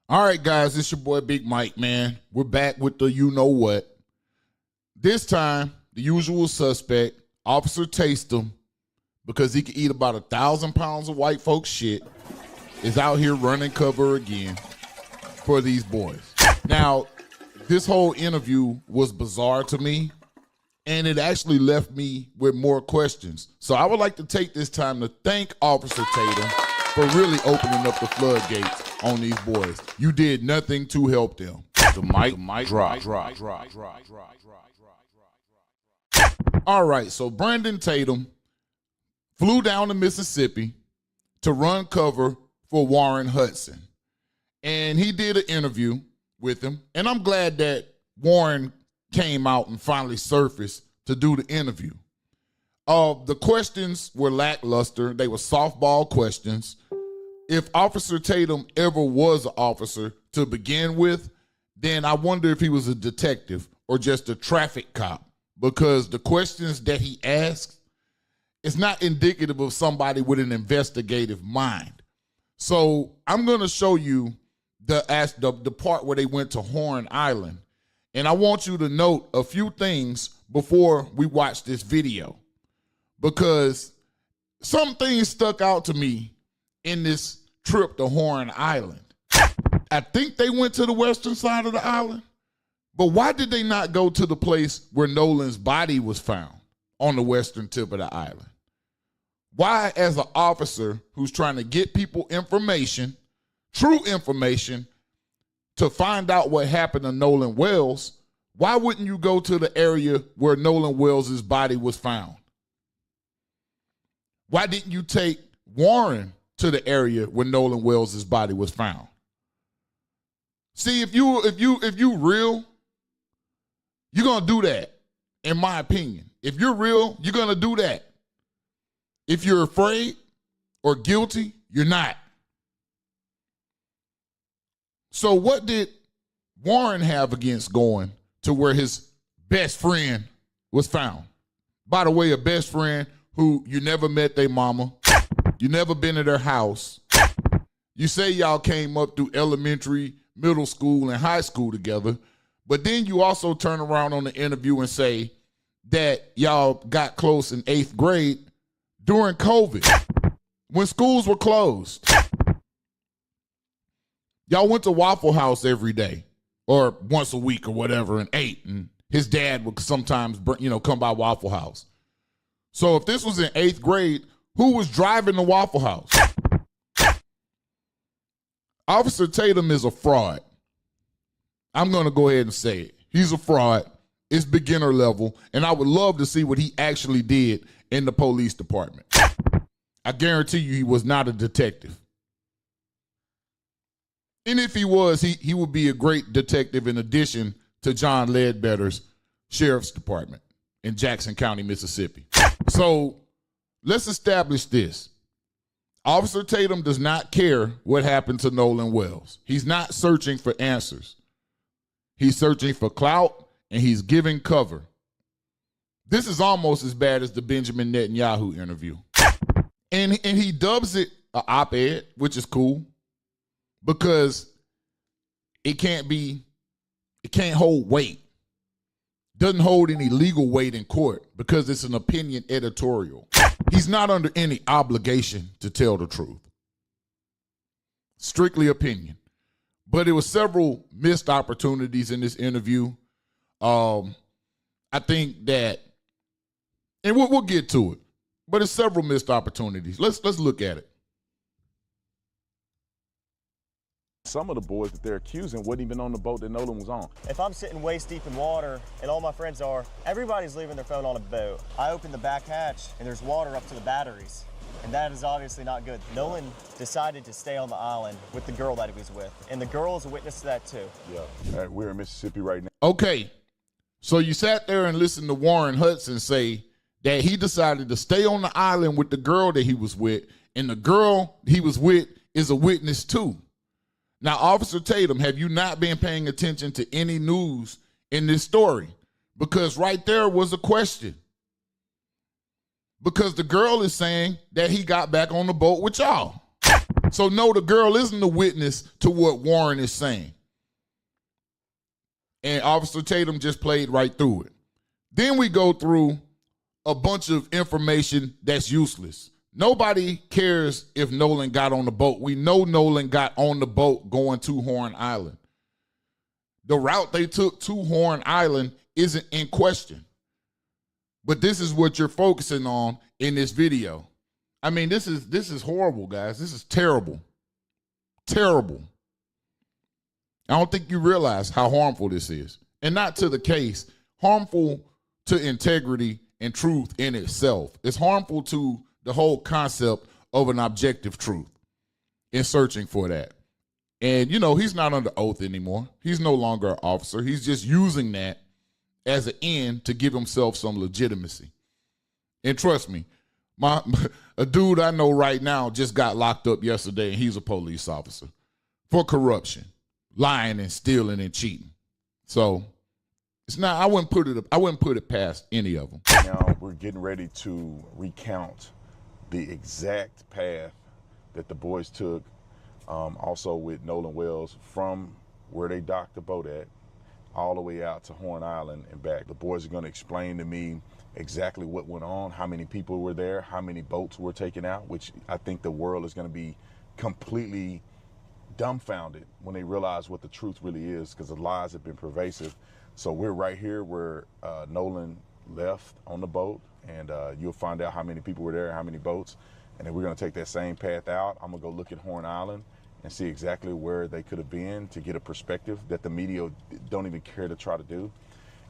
All right, guys, it's your boy Big Mike, man. We're back with the you know what. This time, the usual suspect, Officer Tatum, because he can eat about 1,000 pounds of white folks shit, is out here running cover again for these boys. Now, this whole interview was bizarre to me, and it actually left me with more questions. So I would like to take this time to thank Officer Tatum for really opening up the floodgates on these boys. You did nothing to help them. The mic drop. All right, so Brandon Tatum flew down to Mississippi to run cover for Warren Hudson. And he did an interview with him. And I'm glad that Warren came out and finally surfaced to do the interview. The questions were lackluster. They were softball questions. If Officer Tatum ever was an officer to begin with, then I wonder if he was a detective or just a traffic cop, because the questions that he asked is not indicative of somebody with an investigative mind. So I'm going to show you the part where they went to Horn Island, and I want you to note a few things before we watch this video, because some things stuck out to me in this trip to Horn Island. I think they went to the western side of the island, but why did they not go to the place where Nolan's body was found on the western tip of the island? Why, as an officer who's trying to get people information, true information, to find out what happened to Nolan Wells, why wouldn't you go to the area where Nolan Wells' body was found? Why didn't you take Warren to the area where Nolan Wells' body was found? See, if you real, you're gonna do that, in my opinion. If you're real, you're gonna do that. If you're afraid or guilty, you're not. So what did Warren have against going to where his best friend was found? By the way, a best friend who you never met their mama, you never been to their house. You say y'all came up through elementary, middle school, and high school together, but then you also turn around on the interview and say that y'all got close in 8th grade during COVID, when schools were closed. Y'all went to Waffle House every day, or once a week or whatever, and ate, and his dad would sometimes come by Waffle House. So if this was in 8th grade, who was driving the Waffle House? Officer Tatum is a fraud. I'm going to go ahead and say it. He's a fraud. It's beginner level, and I would love to see what he actually did in the police department. I guarantee you he was not a detective. And if he was, he would be a great detective in addition to John Ledbetter's sheriff's department in Jackson County, Mississippi. So let's establish this. Officer Tatum does not care what happened to Nolan Wells. He's not searching for answers. He's searching for clout, and he's giving cover. This is almost as bad as the Benjamin Netanyahu interview. And he dubs it an op-ed, which is cool, because it can't hold weight. Doesn't hold any legal weight in court because it's an opinion editorial. He's not under any obligation to tell the truth. Strictly opinion. But there were several missed opportunities in this interview. I think that, and we'll get to it, but it's several missed opportunities. Let's look at it. Some of the boys that they're accusing wasn't even on the boat that Nolan was on. If I'm sitting waist deep in water and all my friends are, everybody's leaving their phone on a boat. I open the back hatch and there's water up to the batteries. And that is obviously not good. Nolan decided to stay on the island with the girl that he was with. And the girl is a witness to that too. Yeah. All right, we're in Mississippi right now. Okay. So you sat there and listened to Warren Hudson say that he decided to stay on the island with the girl that he was with, and the girl he was with is a witness too. Now, Officer Tatum, have you not been paying attention to any news in this story? Because right there was a question. Because the girl is saying that he got back on the boat with y'all. So no, the girl isn't a witness to what Warren is saying. And Officer Tatum just played right through it. Then we go through a bunch of information that's useless. Nobody cares if Nolan got on the boat. We know Nolan got on the boat going to Horn Island. The route they took to Horn Island isn't in question. But this is what you're focusing on in this video. I mean, this is horrible, guys. This is terrible. Terrible. I don't think you realize how harmful this is. And not to the case, harmful to integrity and truth in itself. It's harmful to the whole concept of an objective truth in searching for that. And, you know, he's not under oath anymore. He's no longer an officer. He's just using that as an end to give himself some legitimacy. And trust me, a dude I know right now just got locked up yesterday, and he's a police officer for corruption, lying and stealing and cheating. So it's not. I wouldn't put it past any of them. Now we're getting ready to recount the exact path that the boys took, also with Nolan Wells, from where they docked the boat at all the way out to Horn Island and back. The boys are going to explain to me exactly what went on, how many people were there, how many boats were taken out, which I think the world is going to be completely dumbfounded when they realize what the truth really is, because the lies have been pervasive. So we're right here where Nolan left on the boat, and you'll find out how many people were there, how many boats, and then we're going to take that same path out. I'm going to go look at Horn Island and see exactly where they could have been to get a perspective that the media don't even care to try to do.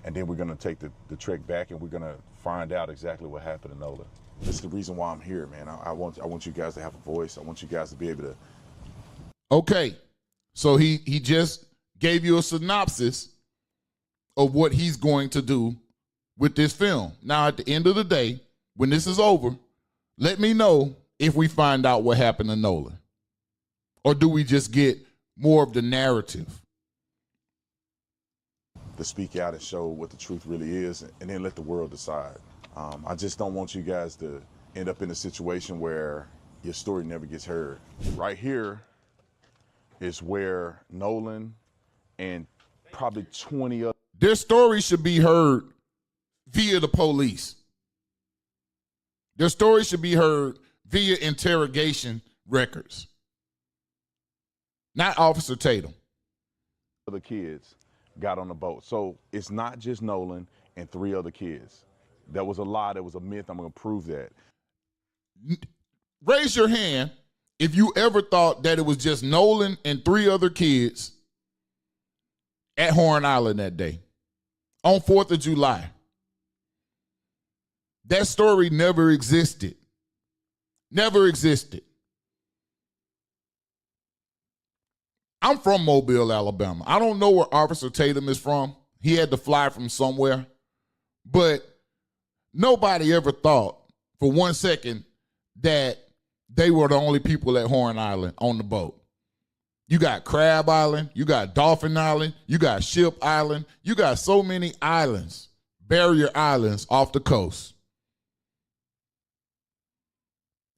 And then we're going to take the trek back, and we're going to find out exactly what happened to Nolan. This is the reason why I'm here, man. I want you guys to have a voice. I want you guys to be able to. Okay, so he just gave you a synopsis of what he's going to do with this film. Now, at the end of the day, when this is over, let me know if we find out what happened to Nolan. Or do we just get more of the narrative? To speak out and show what the truth really is, and then let the world decide. I just don't want you guys to end up in a situation where your story never gets heard. Right here is where Nolan and probably 20 other... Their story should be heard via the police. Their story should be heard via interrogation records. Not Officer Tatum. Other kids got on the boat. So it's not just Nolan and 3 other kids. That was a lie. That was a myth. I'm going to prove that. Raise your hand if you ever thought that it was just Nolan and 3 other kids at Horn Island that day on 4th of July. That story never existed. Never existed. I'm from Mobile, Alabama. I don't know where Officer Tatum is from. He had to fly from somewhere. But nobody ever thought for 1 second that they were the only people at Horn Island on the boat. You got Crab Island, you got Dolphin Island, you got Ship Island, you got so many islands, barrier islands off the coast.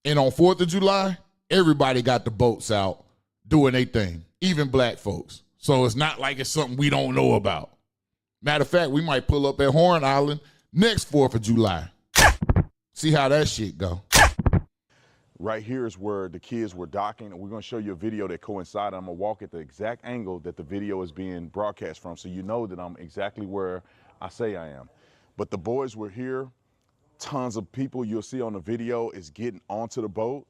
And on 4th of July, everybody got the boats out doing their thing, even black folks. So it's not like it's something we don't know about. Matter of fact, we might pull up at Horn Island next 4th of July. See how that shit go. Right here is where the kids were docking, and we're going to show you a video that coincided. I'm going to walk at the exact angle that the video is being broadcast from, so you know that I'm exactly where I say I am. But the boys were here. Tons of people you'll see on the video is getting onto the boat,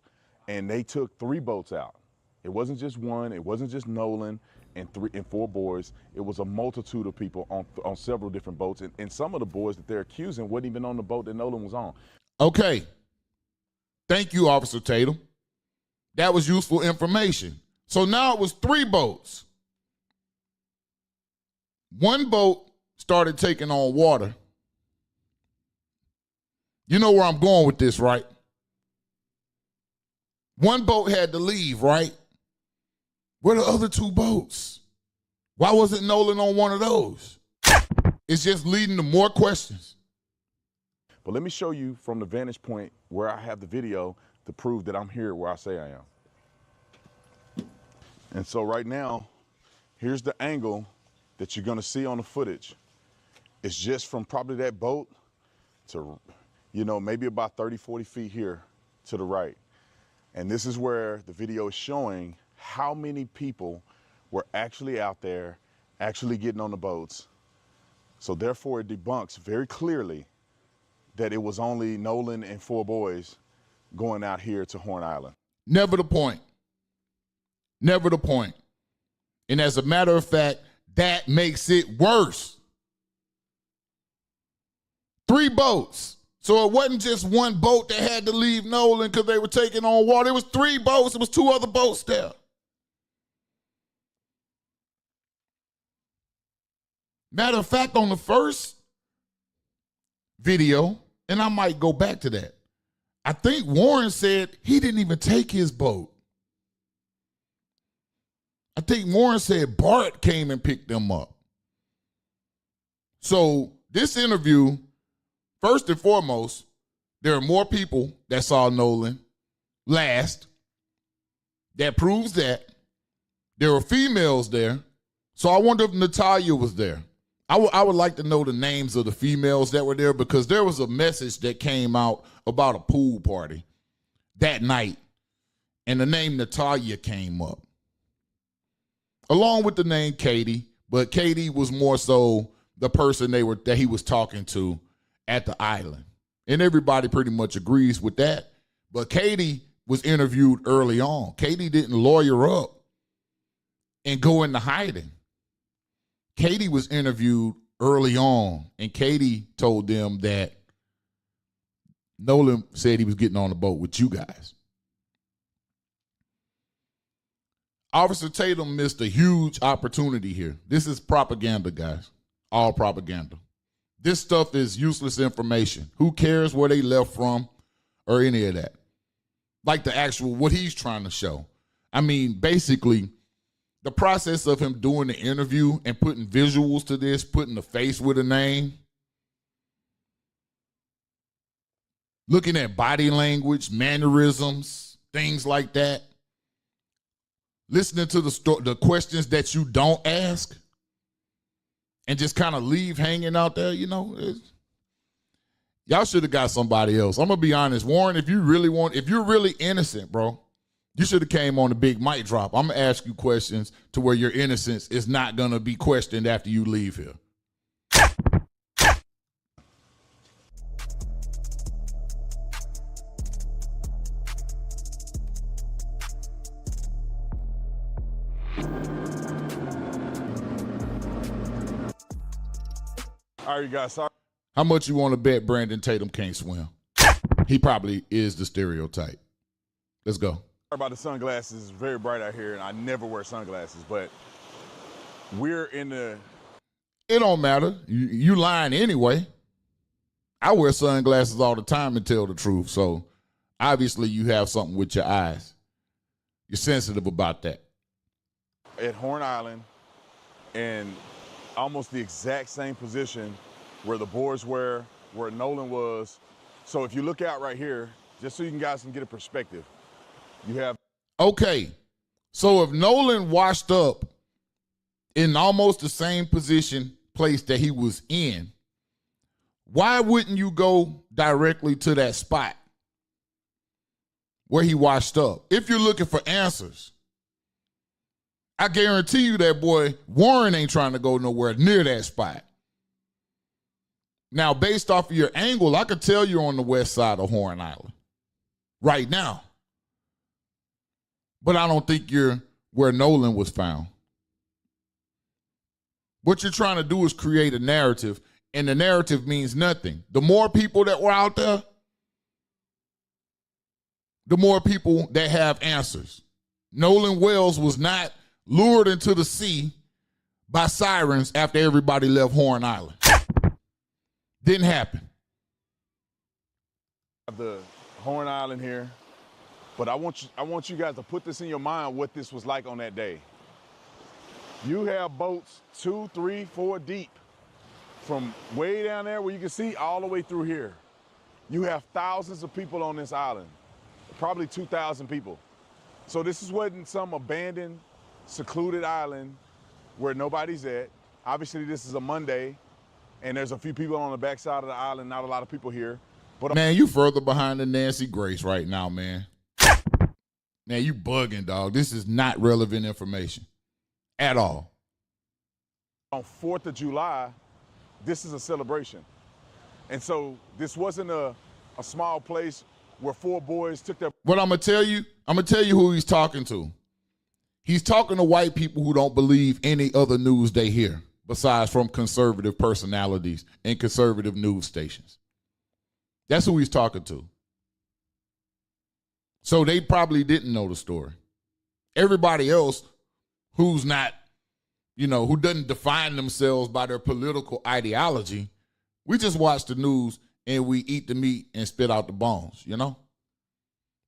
and they took 3 boats out. It wasn't just one. It wasn't just Nolan and 4 boys. It was a multitude of people on several different boats, and some of the boys that they're accusing wasn't even on the boat that Nolan was on. Okay. Thank you, Officer Tatum. That was useful information. So now it was 3 boats. 1 boat started taking on water. You know where I'm going with this, right? 1 boat had to leave, right? Where are the other 2 boats? Why wasn't Nolan on one of those? It's just leading to more questions. But let me show you from the vantage point where I have the video to prove that I'm here where I say I am. And so right now, here's the angle that you're gonna see on the footage. It's just from probably that boat to, maybe about 30, 40 feet here to the right. And this is where the video is showing how many people were actually out there, actually getting on the boats. So therefore it debunks very clearly that it was only Nolan and 4 boys going out here to Horn Island. Never the point. Never the point. And as a matter of fact, that makes it worse. 3 boats. So it wasn't just one boat that had to leave Nolan because they were taking on water. It was 3 boats. It was 2 other boats there. Matter of fact, on the first video, and I might go back to that, I think Warren said he didn't even take his boat. I think Warren said Bart came and picked them up. So this interview, first and foremost, there are more people that saw Nolan last. That proves that. There were females there. So I wonder if Natalia was there. I would like to know the names of the females that were there because there was a message that came out about a pool party that night, and the name Natalia came up, along with the name Katie, but Katie was more so the person that he was talking to at the island. And everybody pretty much agrees with that. But Katie was interviewed early on. Katie didn't lawyer up and go into hiding. Katie was interviewed early on, and Katie told them that Nolan said he was getting on the boat with you guys. Officer Tatum missed a huge opportunity here. This is propaganda, guys. All propaganda. This stuff is useless information. Who cares where they left from or any of that? Like the actual, what he's trying to show. I mean, basically, the process of him doing the interview and putting visuals to this, putting a face with a name, looking at body language, mannerisms, things like that, listening to the questions that you don't ask and just kind of leave hanging out there, y'all should have got somebody else. I'm going to be honest, Warren, if you're really innocent, bro, you should have came on the big mic drop. I'm going to ask you questions to where your innocence is not going to be questioned after you leave here. All right, you guys, sorry. How much you want to bet Brandon Tatum can't swim? He probably is the stereotype. Let's go. Sorry about the sunglasses. It's very bright out here, and I never wear sunglasses, but we're in the... It don't matter. You lying anyway. I wear sunglasses all the time and tell the truth, so obviously you have something with your eyes. You're sensitive about that. At Horn Island, and almost the exact same position where the boys were, where Nolan was. So if you look out right here, just so you guys can get a perspective, you have... Okay, so if Nolan washed up in almost the same place that he was in, why wouldn't you go directly to that spot where he washed up? If you're looking for answers, I guarantee you that boy Warren ain't trying to go nowhere near that spot. Now, based off of your angle, I could tell you're on the west side of Horn Island right now. But I don't think you're where Nolan was found. What you're trying to do is create a narrative, and the narrative means nothing. The more people that were out there, the more people that have answers. Nolan Wells was not lured into the sea by sirens after everybody left Horn Island. Didn't happen. The Horn Island here, but I want you guys to put this in your mind what this was like on that day. You have boats 2, 3, 4 deep from way down there where you can see all the way through here. You have thousands of people on this island, probably 2,000 people. So this wasn't some abandoned secluded island where nobody's at. Obviously, this is a Monday, and there's a few people on the backside of the island, not a lot of people here. But Man, you further behind than Nancy Grace right now, man. Man, you bugging, dog. This is not relevant information at all. on 4th of July, this is a celebration. And so this wasn't a small place where 4 boys took their... What I'm going to tell you who he's talking to. He's talking to white people who don't believe any other news they hear, besides from conservative personalities and conservative news stations. That's who he's talking to. So they probably didn't know the story. Everybody else who's not, who doesn't define themselves by their political ideology, we just watch the news and we eat the meat and spit out the bones,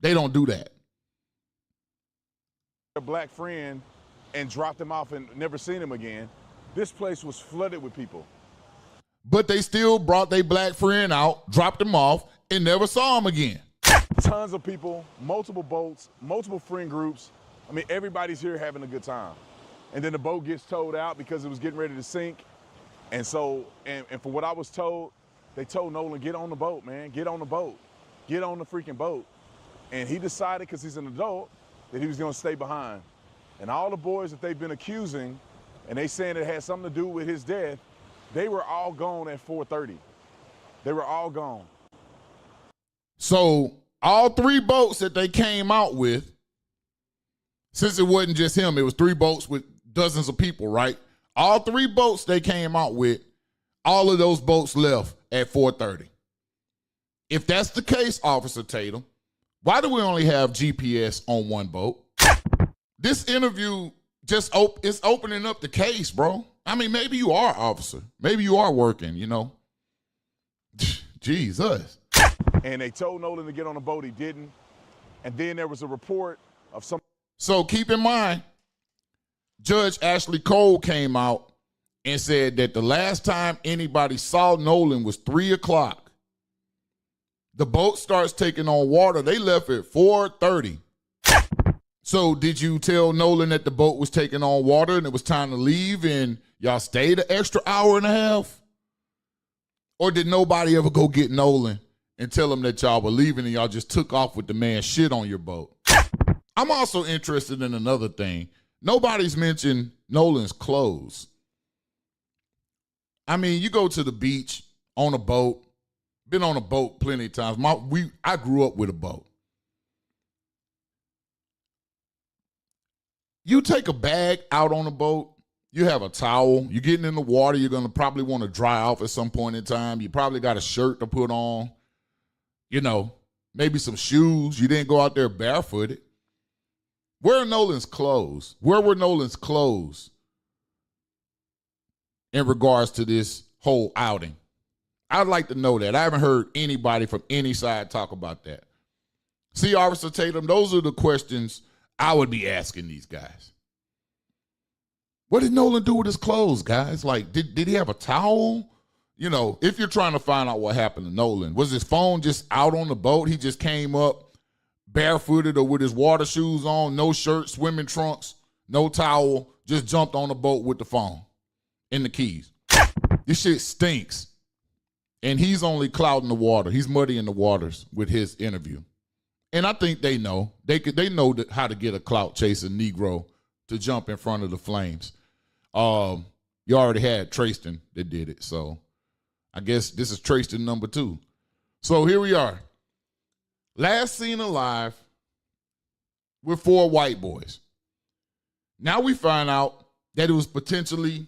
They don't do that. A black friend and dropped him off and never seen him again. This place was flooded with people. But they still brought their black friend out, dropped him off, and never saw him again. Tons of people, multiple boats, multiple friend groups. I mean, everybody's here having a good time. And then the boat gets towed out because it was getting ready to sink. And so, and for what I was told, they told Nolan, get on the boat, man. Get on the boat. Get on the freaking boat. And he decided, because he's an adult, that he was going to stay behind. And all the boys that they've been accusing, and they saying it had something to do with his death, they were all gone at 4:30. They were all gone. So all 3 boats that they came out with, since it wasn't just him, it was 3 boats with dozens of people, right? All 3 boats they came out with, all of those boats left at 4:30. If that's the case, Officer Tatum, why do we only have GPS on 1 boat? This interview just it's opening up the case, bro. I mean, maybe you are, officer. Maybe you are working, Jesus. And they told Nolan to get on the boat. He didn't. And then there was a report of some... So keep in mind, Judge Ashley Cole came out and said that the last time anybody saw Nolan was 3 o'clock. The boat starts taking on water. They left at 4:30. So did you tell Nolan that the boat was taking on water and it was time to leave and y'all stayed an extra hour and a half? Or did nobody ever go get Nolan and tell him that y'all were leaving and y'all just took off with the man's shit on your boat? I'm also interested in another thing. Nobody's mentioned Nolan's clothes. I mean, you go to the beach on a boat, been on a boat plenty of times. I grew up with a boat. You take a bag out on a boat, you have a towel, you're getting in the water, you're going to probably want to dry off at some point in time. You probably got a shirt to put on, maybe some shoes. You didn't go out there barefooted. Where are Nolan's clothes? Where were Nolan's clothes in regards to this whole outing? I'd like to know that. I haven't heard anybody from any side talk about that. See, Officer Tatum, those are the questions I would be asking these guys. What did Nolan do with his clothes, guys? Like, did he have a towel? If you're trying to find out what happened to Nolan, was his phone just out on the boat? He just came up barefooted or with his water shoes on, no shirt, swimming trunks, no towel, just jumped on the boat with the phone and the keys. This shit stinks. And he's only clouding the water. He's muddying the waters with his interview. And I think they know. They know how to get a clout chasing Negro to jump in front of the flames. You already had Traston that did it. So I guess this is Traston number 2. So here we are. Last seen alive with 4 white boys. Now we find out that it was potentially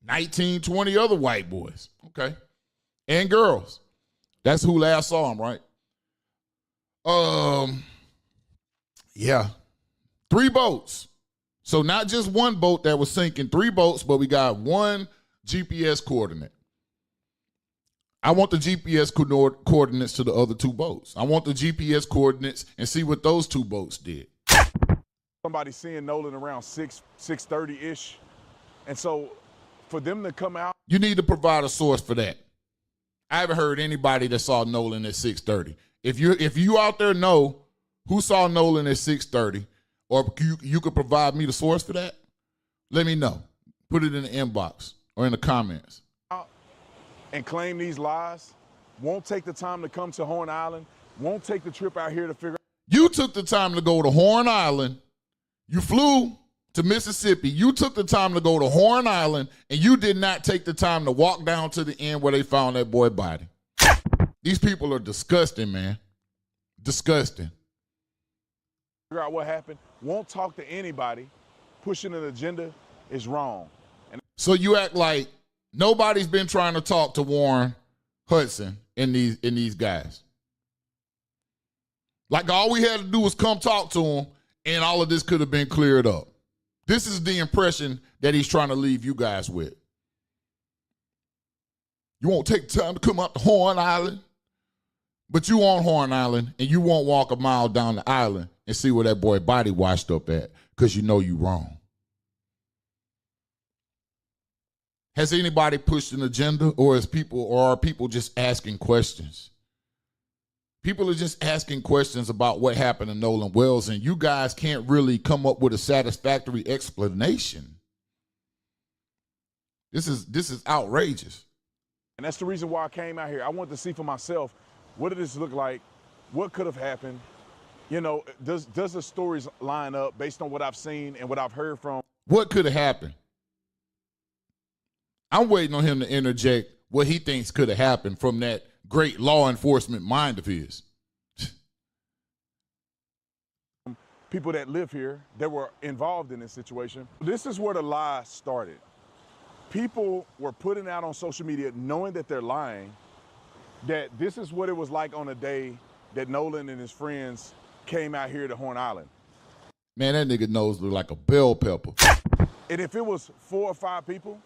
19, 20 other white boys. Okay. And girls. That's who last saw him, right? Yeah. 3 boats. So not just 1 boat that was sinking, 3 boats, but we got 1 GPS coordinate. I want the GPS coordinates to the other 2 boats. I want the GPS coordinates and see what those 2 boats did. Somebody seeing Nolan around 6:30-ish. And so for them to come out. You need to provide a source for that. I haven't heard anybody that saw Nolan at 6:30. If you out there know who saw Nolan at 6:30, or you could provide me the source for that, Let me know. Put it in the inbox or in the comments. And claim these lies, won't take the time to come to Horn Island, won't take the trip out here to figure out. You took the time to go to Horn Island. You flew to Mississippi. You took the time to go to Horn Island, and you did not take the time to walk down to the end where they found that boy's body. These people are disgusting, man. Disgusting. Figure out what happened, won't talk to anybody, pushing an agenda is wrong. So you act like nobody's been trying to talk to Warren Hudson and these guys. Like all we had to do was come talk to him, and all of this could have been cleared up. This is the impression that he's trying to leave you guys with. You won't take time to come up to Horn Island, but you on Horn Island, and you won't walk a mile down the island and see where that boy body washed up at because you know you wrong. Has anybody pushed an agenda, or are people just asking questions? People are just asking questions about what happened to Nolan Wells, and you guys can't really come up with a satisfactory explanation. This is outrageous. And that's the reason why I came out here. I wanted to see for myself, what did this look like? What could have happened? You know, does the stories line up based on what I've seen and what I've heard from? What could have happened? I'm waiting on him to interject what he thinks could have happened from that great law enforcement mind of his. People that live here that were involved in this situation. This is where the lie started. People were putting out on social media, knowing that they're lying, that this is what it was like on the day that Nolan and his friends came out here to Horn Island. Man, that nigga nose look like a bell pepper. And if it was 4 or 5 people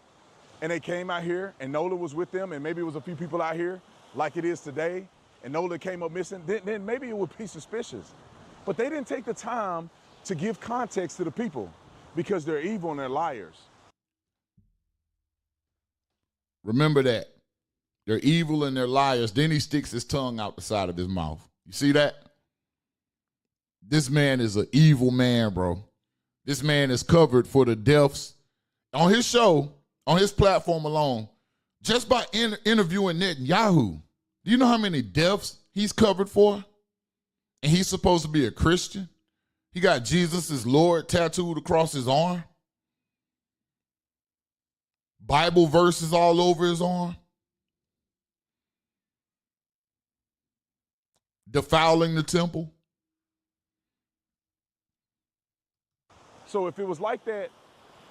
and they came out here and Nolan was with them and maybe it was a few people out here like it is today and Nolan came up missing, then maybe it would be suspicious. But they didn't take the time to give context to the people because they're evil and they're liars. Remember that. They're evil and they're liars. Then he sticks his tongue out the side of his mouth. You see that? This man is an evil man, bro. This man is covered for the deaths. On his show, on his platform alone, just by interviewing Netanyahu, do you know how many deaths he's covered for? And he's supposed to be a Christian? He got Jesus as Lord tattooed across his arm. Bible verses all over his arm. Defiling the temple. So if it was like that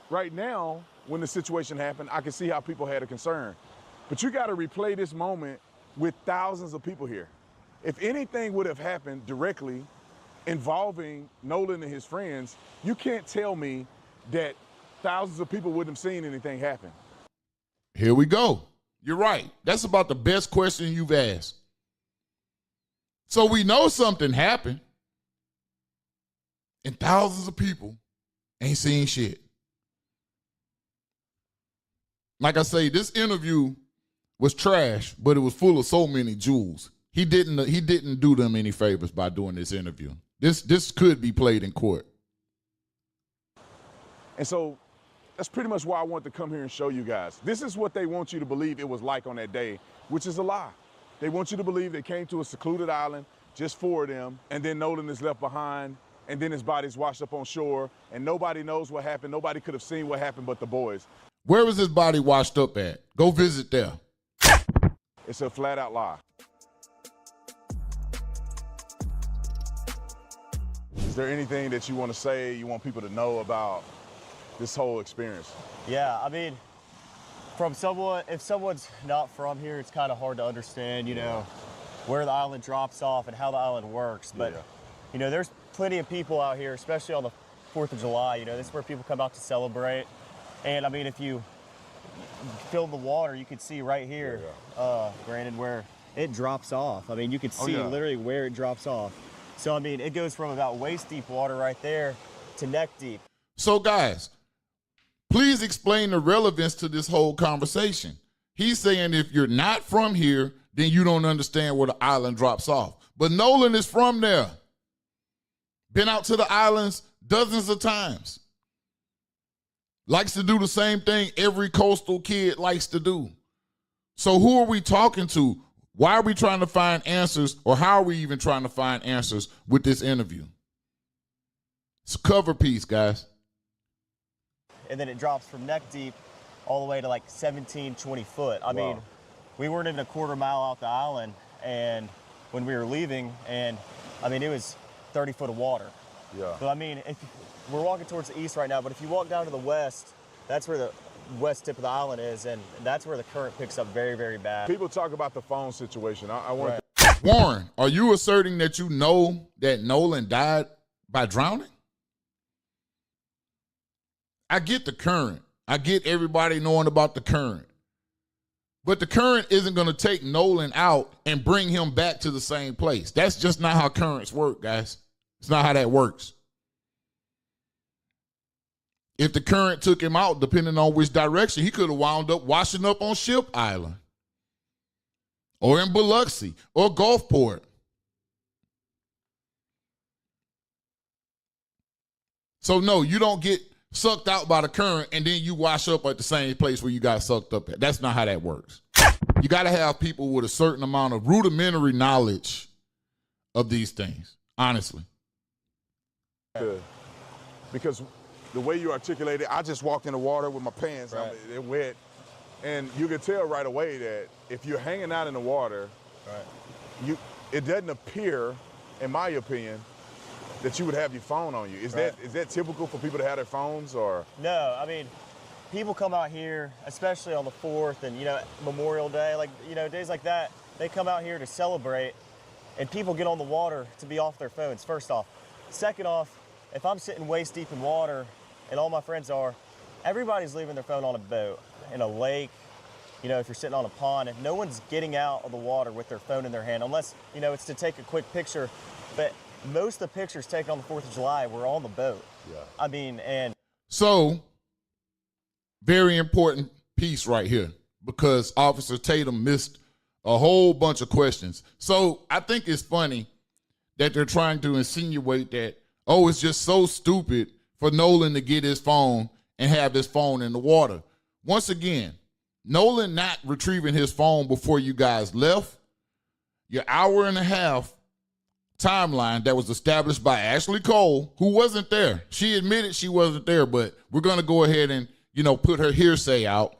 right now, when the situation happened, I can see how people had a concern. But you got to replay this moment with thousands of people here. If anything would have happened directly involving Nolan and his friends, you can't tell me that thousands of people wouldn't have seen anything happen. Here we go. You're right. That's about the best question you've asked. So we know something happened, and thousands of people ain't seen shit. Like I say, this interview was trash, but it was full of so many jewels. He didn't do them any favors by doing this interview. This could be played in court. And so that's pretty much why I wanted to come here and show you guys. This is what they want you to believe it was like on that day, which is a lie. They want you to believe they came to a secluded island, just 4 of them, and then Nolan is left behind, and then his body's washed up on shore, and nobody knows what happened. Nobody could have seen what happened but the boys. Where was his body washed up at? Go visit there. It's a flat-out lie. Is there anything that you want to say, you want people to know about this whole experience? Yeah, I mean, if someone's not from here, it's kind of hard to understand, you know, where the island drops off and how the island works. But, you know, there's plenty of people out here, especially on the 4th of July, you know, this is where people come out to celebrate. And I mean, if you film the water, you can see right here, Brandon, where it drops off. I mean, you can see literally where it drops off. So, I mean, it goes from about waist deep water right there to neck deep. So, guys, please explain the relevance to this whole conversation. He's saying if you're not from here, then you don't understand where the island drops off. But Nolan is from there. Been out to the islands dozens of times. Likes to do the same thing every coastal kid likes to do. So who are we talking to? Why are we trying to find answers, or how are we even trying to find answers with this interview? It's a cover piece, guys. And then it drops from neck deep all the way to like 17, 20 foot. I mean, we weren't even a quarter mile out the island, and when we were leaving, and I mean, it was 30 foot of water. Yeah. But I mean, if we're walking towards the east right now, but if you walk down to the west, that's where the west tip of the island is, and that's where the current picks up very, very bad. People talk about the phone situation. I want Warren, are you asserting that you know that Nolan died by drowning? I get the current. I get everybody knowing about the current. But the current isn't going to take Nolan out and bring him back to the same place. That's just not how currents work, guys. It's not how that works. If the current took him out, depending on which direction, he could have wound up washing up on Ship Island or in Biloxi or Gulfport. So, no, you don't get sucked out by the current and then you wash up at the same place where you got sucked up at. That's not how that works. You got to have people with a certain amount of rudimentary knowledge of these things, honestly. because the way you articulate it, I just walked in the water with my pants, Right. they're wet, and you can tell right away that if you're hanging out in the water, Right. it doesn't appear, in my opinion, that you would have your phone on you. Is that typical for people to have their phones, or? No, I mean, people come out here, especially on the 4th and, Memorial Day, days like that, they come out here to celebrate, and people get on the water to be off their phones, first off. Second off, if I'm sitting waist deep in water, and all my friends are, everybody's leaving their phone on a boat, in a lake, if you're sitting on a pond, and no one's getting out of the water with their phone in their hand, unless, it's to take a quick picture. But most of the pictures taken on the 4th of July were on the boat. Yeah. I mean, and So, very important piece right here, because Officer Tatum missed a whole bunch of questions. So I think it's funny that they're trying to insinuate that, it's just so stupid for Nolan to get his phone and have his phone in the water. Once again, Nolan not retrieving his phone before you guys left, your hour and a half timeline that was established by Ashley Cole, who wasn't there. She admitted she wasn't there, but we're going to go ahead and, put her hearsay out.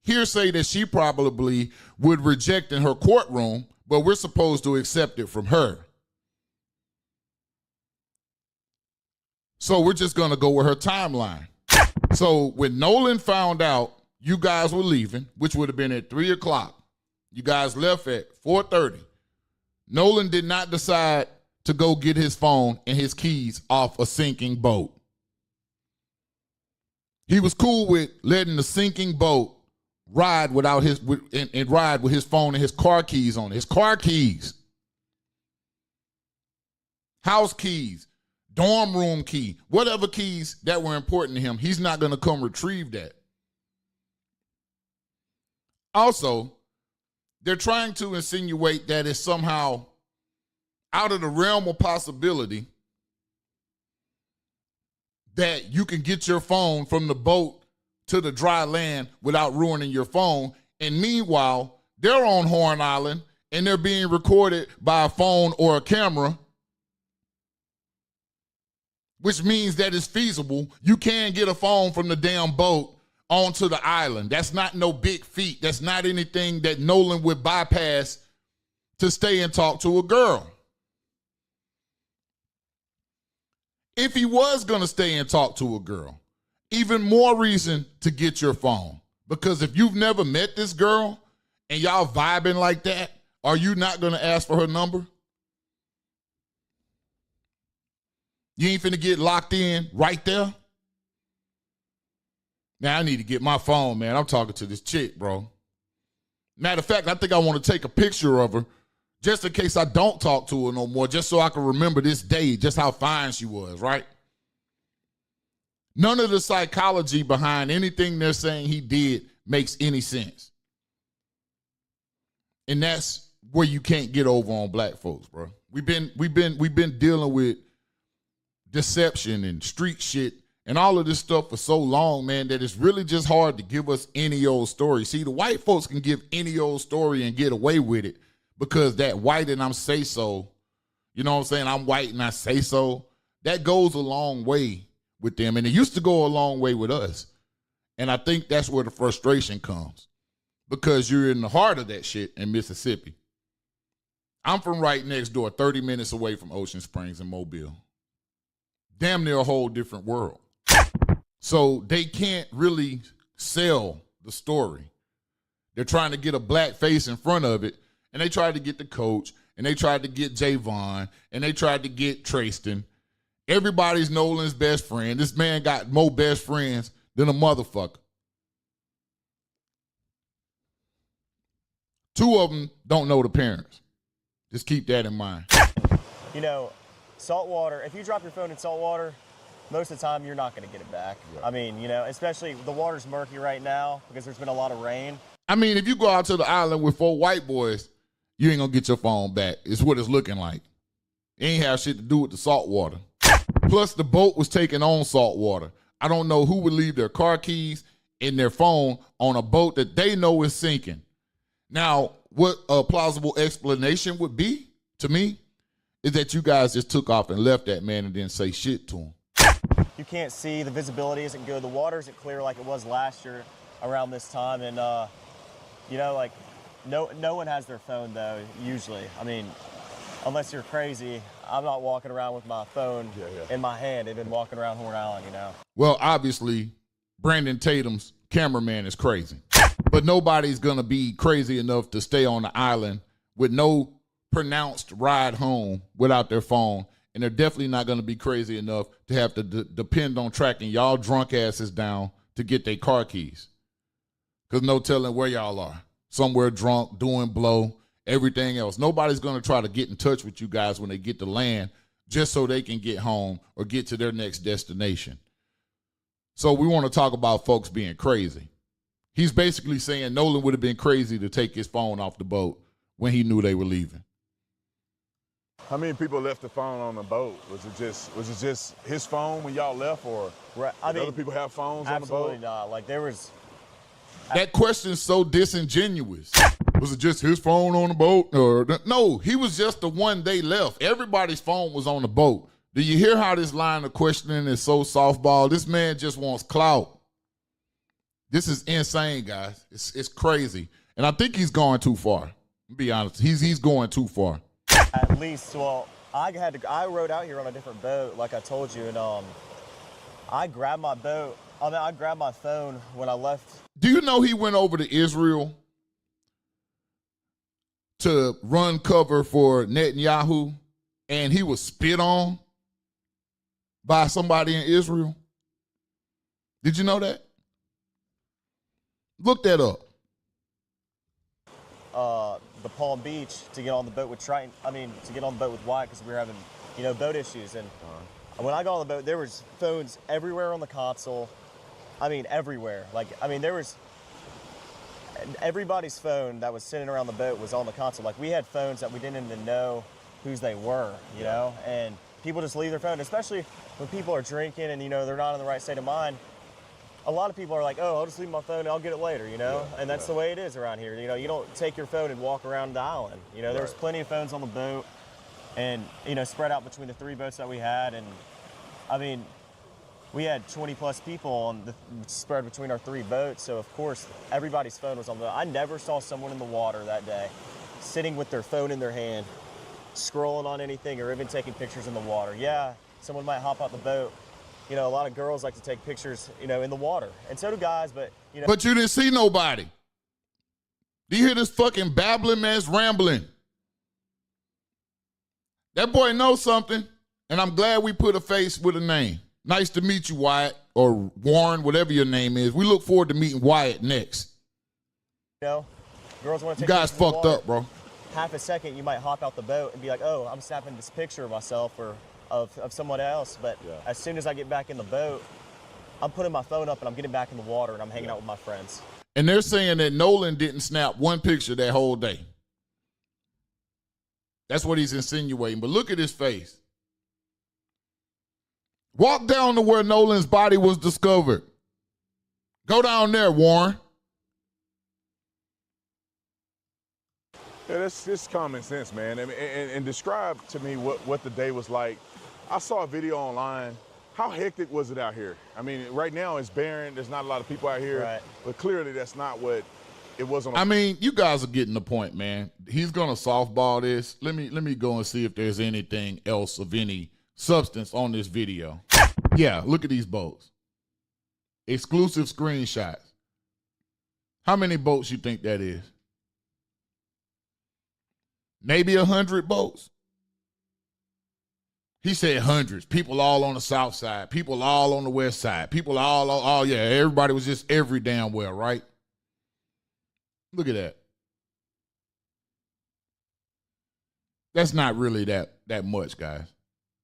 Hearsay that she probably would reject in her courtroom, but we're supposed to accept it from her. So we're just going to go with her timeline. So when Nolan found out you guys were leaving, which would have been at 3 o'clock, you guys left at 4:30. Nolan did not decide to go get his phone and his keys off a sinking boat. He was cool with letting the sinking boat ride without ride with his phone and his car keys on it. His car keys, house keys, dorm room key, whatever keys that were important to him, he's not going to come retrieve that. Also, they're trying to insinuate that it's somehow out of the realm of possibility that you can get your phone from the boat to the dry land without ruining your phone. And meanwhile, they're on Horn Island and they're being recorded by a phone or a camera, which means that it's feasible. You can get a phone from the damn boat onto the island. That's not no big feat. That's not anything that Nolan would bypass to stay and talk to a girl. If he was going to stay and talk to a girl, even more reason to get your phone. Because if you've never met this girl and y'all vibing like that, are you not going to ask for her number? You ain't finna get locked in right there? Now I need to get my phone, man. I'm talking to this chick, bro. Matter of fact, I think I want to take a picture of her just in case I don't talk to her no more, just so I can remember this day, just how fine she was, right? None of the psychology behind anything they're saying he did makes any sense. And that's where you can't get over on black folks, bro. We've been dealing with deception and street shit and all of this stuff for so long, man, that it's really just hard to give us any old story. See, the white folks can give any old story and get away with it because that white and I'm say so, you know what I'm saying? I'm white and I say so. That goes a long way with them, and it used to go a long way with us. And I think that's where the frustration comes because you're in the heart of that shit in Mississippi. I'm from right next door, 30 minutes away from Ocean Springs and Mobile. Damn near a whole different world. So they can't really sell the story. They're trying to get a black face in front of it, and they tried to get the coach, and they tried to get Javon, and they tried to get Tristan. Everybody's Nolan's best friend. This man got more best friends than a motherfucker. 2 of them don't know the parents. Just keep that in mind. You know, salt water, if you drop your phone in salt water, most of the time you're not going to get it back. I mean, you know, especially the water's murky right now because there's been a lot of rain. I mean, if you go out to the island with 4 white boys, you ain't going to get your phone back. It's what it's looking like. It ain't have shit to do with the salt water. Plus, the boat was taking on salt water. I don't know who would leave their car keys and their phone on a boat that they know is sinking. Now, what a plausible explanation would be to me is that you guys just took off and left that man and didn't say shit to him. You can't see, the visibility isn't good, the water isn't clear like it was last year around this time, and you know, like no one has their phone though usually. I mean, unless you're crazy, I'm not walking around with my phone in my hand. They've been walking around Horn Island, you know. Well, obviously, Brandon Tatum's cameraman is crazy, but nobody's gonna be crazy enough to stay on the island with no pronounced ride home without their phone. And they're definitely not going to be crazy enough to have to depend on tracking y'all drunk asses down to get their car keys. Because no telling where y'all are. Somewhere drunk, doing blow, everything else. Nobody's going to try to get in touch with you guys when they get to land just so they can get home or get to their next destination. So we want to talk about folks being crazy. He's basically saying Nolan would have been crazy to take his phone off the boat when he knew they were leaving. How many people left the phone on the boat? Was it just his phone when y'all left, or Right. I did mean, other people have phones on the boat? absolutely not. Like there was. That question's so disingenuous. Was it just his phone on the boat? No, he was just the one they left. Everybody's phone was on the boat. Do you hear how this line of questioning is so softball? This man just wants clout. This is insane, guys. It's crazy. And I think he's going too far. To be honest, he's going too far. At least, well, I rode out here on a different boat, like I told you, and I grabbed my phone when I left. Do you know he went over to Israel to run cover for Netanyahu, and he was spit on by somebody in Israel? Did you know that? Look that up. The Palm Beach to get on the boat with to get on the boat with Wyatt because we were having, you know, boat issues. And when I got on the boat, there was phones everywhere on the console. I mean, everywhere. There was everybody's phone that was sitting around the boat was on the console. Like we had phones that we didn't even know whose they were, you know, and people just leave their phone, especially when people are drinking and, you know, they're not in the right state of mind. A lot of people are like, oh, I'll just leave my phone and I'll get it later, you know? And that's the way it is around here. You know, you don't take your phone and walk around the island. You know, there's plenty of phones on the boat and, you know, spread out between the 3 boats that we had. And, I mean, we had 20 plus people spread between our 3 boats. So, of course, everybody's phone was on the boat. I never saw someone in the water that day sitting with their phone in their hand, scrolling on anything or even taking pictures in the water. Yeah, someone might hop out the boat. You know, a lot of girls like to take pictures, you know, in the water. And so do guys, but, you know. But you didn't see nobody. Do you hear this fucking babbling man's rambling? That boy knows something, and I'm glad we put a face with a name. Nice to meet you, Wyatt, or Warren, whatever your name is. We look forward to meeting Wyatt next. You know, girls want to take you guys pictures in the fucked water. up, bro. Half a second, you might hop out the boat and be like, oh, I'm snapping this picture of myself or of someone else, but as soon as I get back in the boat, I'm putting my phone up and I'm getting back in the water and I'm hanging out with my friends. And they're saying that Nolan didn't snap one picture that whole day. That's what he's insinuating, but look at his face. Walk down to where Nolan's body was discovered. Go down there, Warren. Yeah, that's just common sense, man. I mean, and describe to me what the day was like. I saw a video online. How hectic was it out here? I mean, right now it's barren. There's not a lot of people out here. Right. But clearly that's not what it was on. I mean, you guys are getting the point, man. He's going to softball this. Let me go and see if there's anything else of any substance on this video. Yeah, look at these boats. Exclusive screenshots. How many boats you think that is? Maybe 100 boats. He said hundreds. People all on the south side. People all on the west side. People all yeah, everybody was just every damn well, right? Look at that. That's not really that much, guys.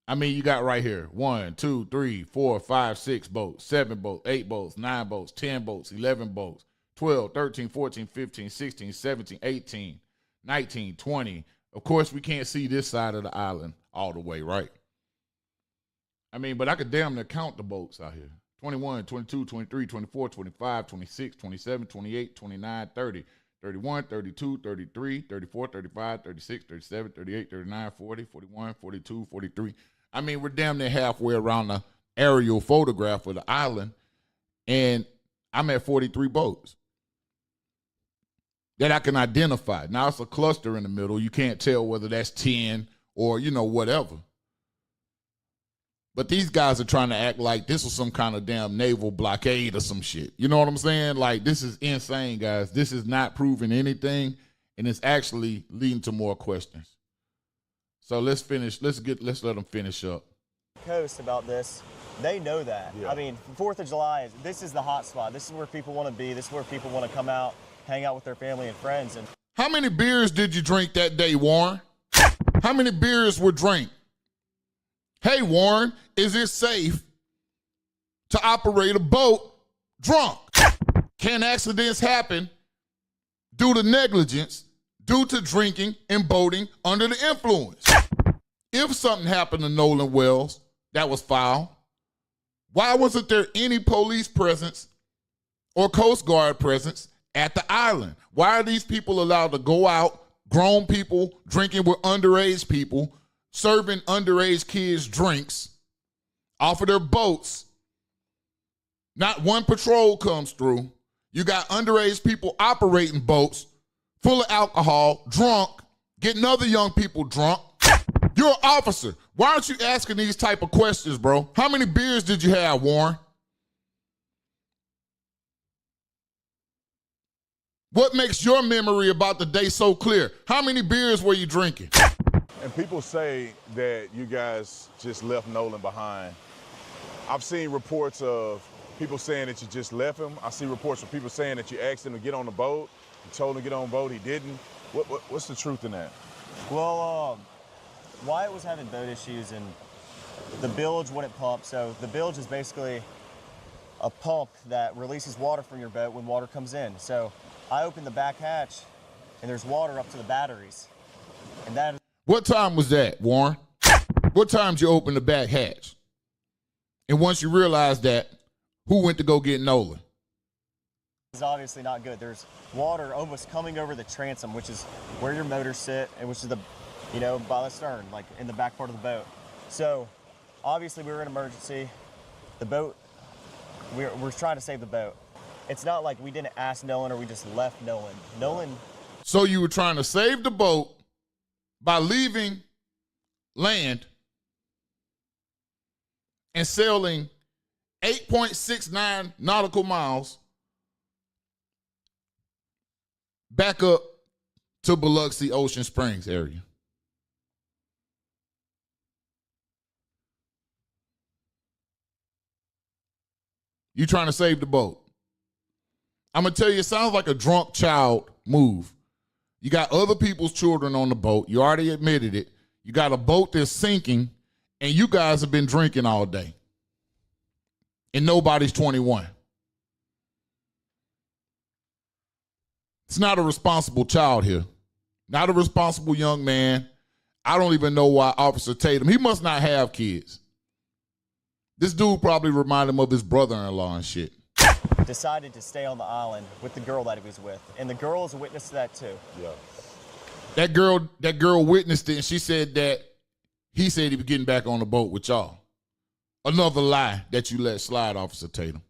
I mean, you got right here 1, 2, 3, 4, 5, 6 boats, 7 boats, 8 boats, 9 boats, 10 boats, 11 boats, 12, 13, 14, 15, 16, 17, 18, 19, 20. Of course, we can't see this side of the island all the way, right? I mean, but I could damn near count the boats out here. 21, 22, 23, 24, 25, 26, 27, 28, 29, 30, 31, 32, 33, 34, 35, 36, 37, 38, 39, 40, 41, 42, 43. I mean, we're damn near halfway around the aerial photograph of the island, and I'm at 43 boats that I can identify. Now, it's a cluster in the middle. You can't tell whether that's 10 or, whatever. But these guys are trying to act like this was some kind of damn naval blockade or some shit. You know what I'm saying? Like, this is insane, guys. This is not proving anything, and it's actually leading to more questions. So let's finish. Let's let them finish up. Coast about this. They know that. Yeah. I mean, 4th of July, this is the hot spot. This is where people want to be. This is where people want to come out, hang out with their family and friends. And How many beers did you drink that day, Warren? How many beers were drank? Hey, Warren, is it safe to operate a boat drunk? Can accidents happen due to negligence, due to drinking and boating under the influence? If something happened to Nolan Wells that was foul, why wasn't there any police presence or Coast Guard presence at the island? Why are these people allowed to go out, grown people drinking with underage people, serving underage kids drinks off of their boats? Not one patrol comes through. You got underage people operating boats full of alcohol, drunk, getting other young people drunk. You're an officer. Why aren't you asking these type of questions, bro? How many beers did you have, Warren? What makes your memory about the day so clear? How many beers were you drinking? And people say that you guys just left Nolan behind. I've seen reports of people saying that you just left him. I see reports of people saying that you asked him to get on the boat. You told him to get on the boat, he didn't. What's the truth in that? well, Wyatt was having boat issues and the bilge wouldn't pump. So the bilge is basically a pump that releases water from your boat when water comes in. So I opened the back hatch and there's water up to the batteries. And that is What time was that, Warren? What time did you open the back hatch? And once you realized that, who went to go get Nolan? obviously not good. There's water almost coming over the transom, which is where your motors sit and which is the, by the stern, like in the back part of the boat. So obviously we were in emergency. The boat, we're trying to save the boat. It's not like we didn't ask Nolan or we just left Nolan. So you were trying to save the boat by leaving land and sailing 8.69 nautical miles back up to Biloxi, Ocean Springs area. You trying to save the boat. I'm going to tell you, it sounds like a drunk child move. You got other people's children on the boat. You already admitted it. You got a boat that's sinking, and you guys have been drinking all day. And nobody's 21. It's not a responsible child here. Not a responsible young man. I don't even know why Officer Tatum, he must not have kids. This dude probably reminded him of his brother-in-law and shit. Decided to stay on the island with the girl that he was with. And the girl is a witness to that too. Yeah. That girl witnessed it, and she said that he said he was getting back on the boat with y'all. Another lie that you let slide, Officer Tatum.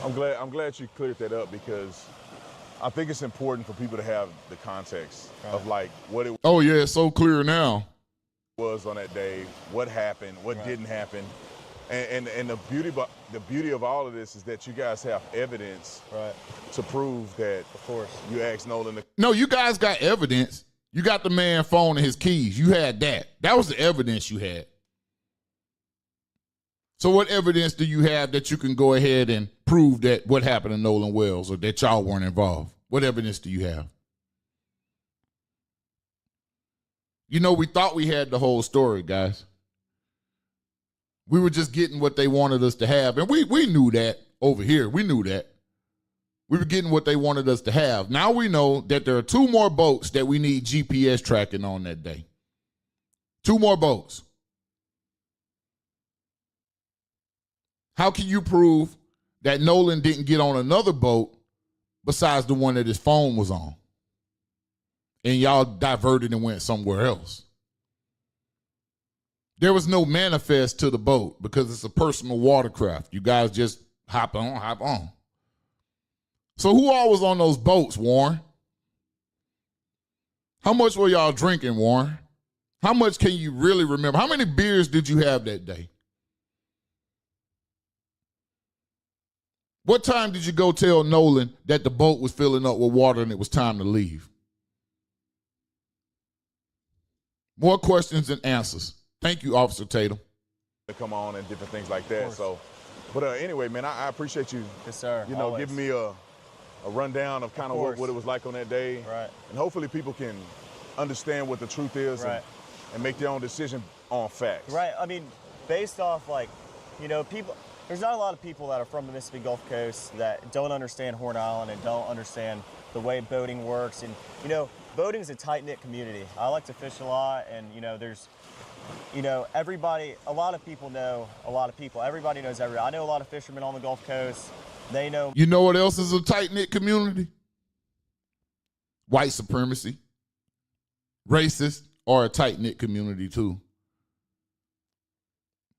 I'm glad you cleared that up, because I think it's important for people to have the context of like what it Oh yeah, it's so clear now. was on that day, what happened, what didn't happen. And the beauty of all of this is that you guys have evidence to prove that, of course, you asked Nolan to. No, you guys got evidence. You got the man's phone and his keys. You had that. That was the evidence you had. So what evidence do you have that you can go ahead and prove that what happened to Nolan Wells or that y'all weren't involved? What evidence do you have? You know, we thought we had the whole story, guys. We were just getting what they wanted us to have. And we knew that over here. We knew that. We were getting what they wanted us to have. Now we know that there are 2 more boats that we need GPS tracking on that day. 2 more boats. How can you prove that Nolan didn't get on another boat besides the one that his phone was on? And y'all diverted and went somewhere else. There was no manifest to the boat because it's a personal watercraft. You guys just hop on. So who all was on those boats, Warren? How much were y'all drinking, Warren? How much can you really remember? How many beers did you have that day? What time did you go tell Nolan that the boat was filling up with water and it was time to leave? More questions than answers. Thank you, Officer Tatum. To come on and different things like that. So, but anyway, man, I appreciate you. Yes, sir. You know, Always. giving me a rundown of kind of what it was like on that day. Right. And hopefully people can understand what the truth is and make their own decision on facts. Right. I mean, based off like, you know, people. There's not a lot of people that are from the Mississippi Gulf Coast that don't understand Horn Island and don't understand the way boating works. And, you know, boating is a tight-knit community. I like to fish a lot, and, you know, there's, you know, everybody, a lot of people know a lot of people. Everybody knows everybody. I know a lot of fishermen on the Gulf Coast. They know. You know what else is a tight-knit community? White supremacy. Racist are a tight-knit community, too.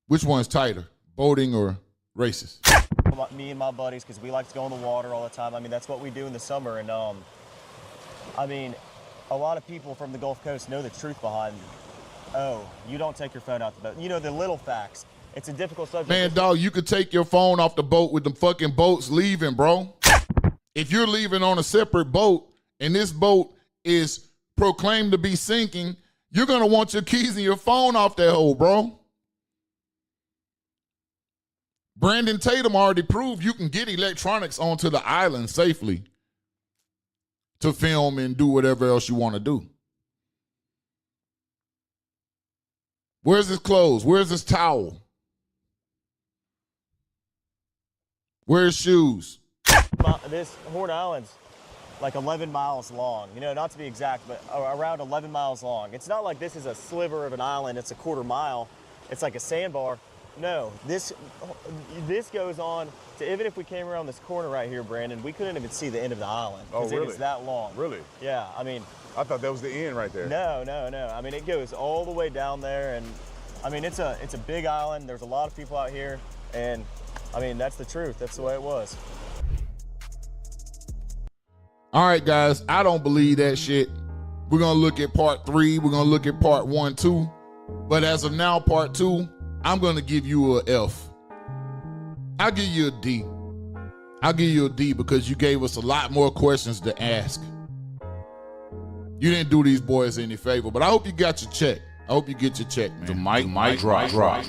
Which one's tighter, boating or racist? Me and my buddies, because we like to go in the water all the time. I mean, that's what we do in the summer. And, I mean, a lot of people from the Gulf Coast know the truth behind, oh, you don't take your phone out the boat. You know, the little facts. It's a difficult subject. Man, dog, you could take your phone off the boat with the fucking boats leaving, bro. If you're leaving on a separate boat and this boat is proclaimed to be sinking, you're going to want your keys and your phone off that hole, bro. Brandon Tatum already proved you can get electronics onto the island safely to film and do whatever else you want to do. Where's his clothes? Where's his towel? Where's shoes? This Horn Island's like 11 miles long. You know, not to be exact, but around 11 miles long. It's not like this is a sliver of an island. It's a quarter mile. It's like a sandbar. No, this goes on to, even if we came around this corner right here, Brandon, we couldn't even see the end of the island. Oh, really? It is that long. Really? Yeah, I mean. I thought that was the end right there. No. I mean, it goes all the way down there, and I mean, it's a big island. There's a lot of people out here, and I mean, that's the truth. That's the way it was. All right, guys, I don't believe that shit. We're going to look at part 3. We're going to look at part 1, too. But as of now, part 2, I'm going to give you a F. I'll give you a D. I'll give you a D because you gave us a lot more questions to ask. You didn't do these boys any favor, but I hope you got your check. I hope you get your check, man. The mic drop.